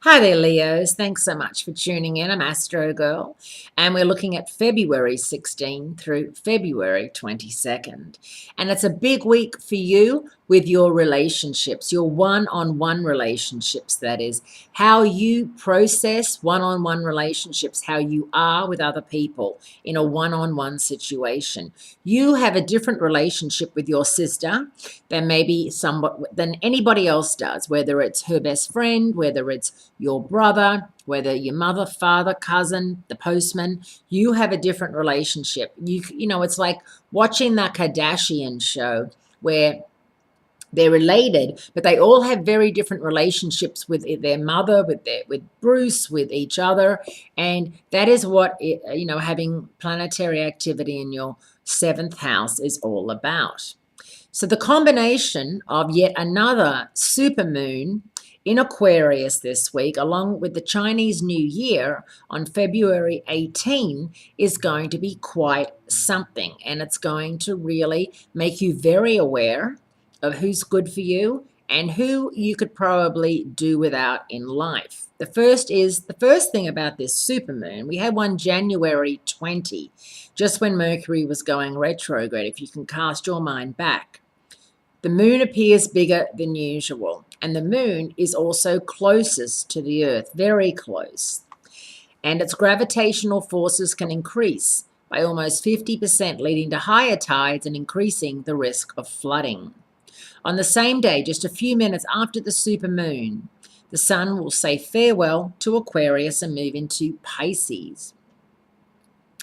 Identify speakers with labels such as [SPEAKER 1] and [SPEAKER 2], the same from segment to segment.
[SPEAKER 1] Hi there, Leos. Thanks so much for tuning in. I'm Astrogirl, and we're looking at February 16 through February 22nd. And it's a big week for you with your relationships, your one-on-one relationships, that is, how you process one-on-one relationships, how you are with other people in a one-on-one situation. You have a different relationship with your sister than maybe somewhat than anybody else does, whether it's her best friend, whether it's your brother, whether your mother, father, cousin, the postman. You have a different relationship. You know, it's like watching the Kardashian show where they're related, but they all have very different relationships with their mother, with Bruce, with each other, and that is what having planetary activity in your seventh house is all about. So the combination of yet another supermoon in Aquarius this week, along with the Chinese New Year on February 18, is going to be quite something. And it's going to really make you very aware of who's good for you and who you could probably do without in life. The first thing about this supermoon, we had one January 20, just when Mercury was going retrograde, if you can cast your mind back. The moon appears bigger than usual, and the moon is also closest to the earth, very close. And its gravitational forces can increase by almost 50%, leading to higher tides and increasing the risk of flooding. On the same day, just a few minutes after the supermoon, the sun will say farewell to Aquarius and move into Pisces.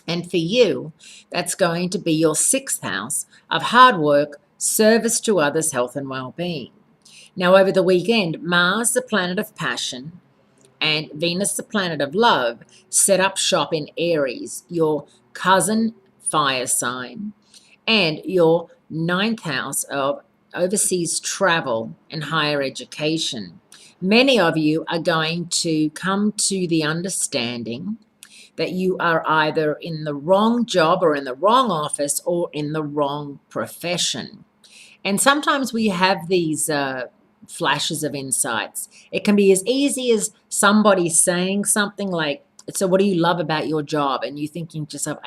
[SPEAKER 1] And for you, that's going to be your sixth house of hard work, service to others, health, and well-being. Now, over the weekend, Mars, the planet of passion, and Venus, the planet of love, set up shop in Aries, your cousin fire sign, and your ninth house of overseas travel and higher education. Many of you are going to come to the understanding that you are either in the wrong job or in the wrong office or in the wrong profession. And sometimes we have these flashes of insights. It can be as easy as somebody saying something like, so what do you love about your job? And you thinking to yourself,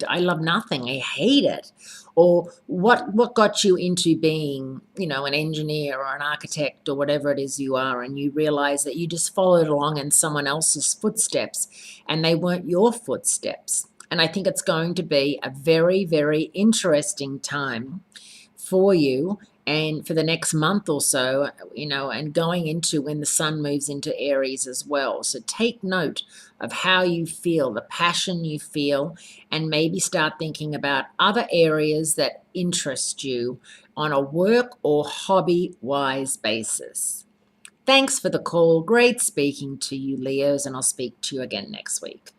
[SPEAKER 1] I love nothing. I hate it. Or what got you into being, an engineer or an architect or whatever it is you are, and you realize that you just followed along in someone else's footsteps and they weren't your footsteps. And I think it's going to be a very, very interesting time for you and for the next month or so, and going into when the sun moves into Aries as well. So take note of how you feel, the passion you feel, and maybe start thinking about other areas that interest you on a work or hobby-wise basis. Thanks for the call. Great speaking to you, Leos, and I'll speak to you again next week.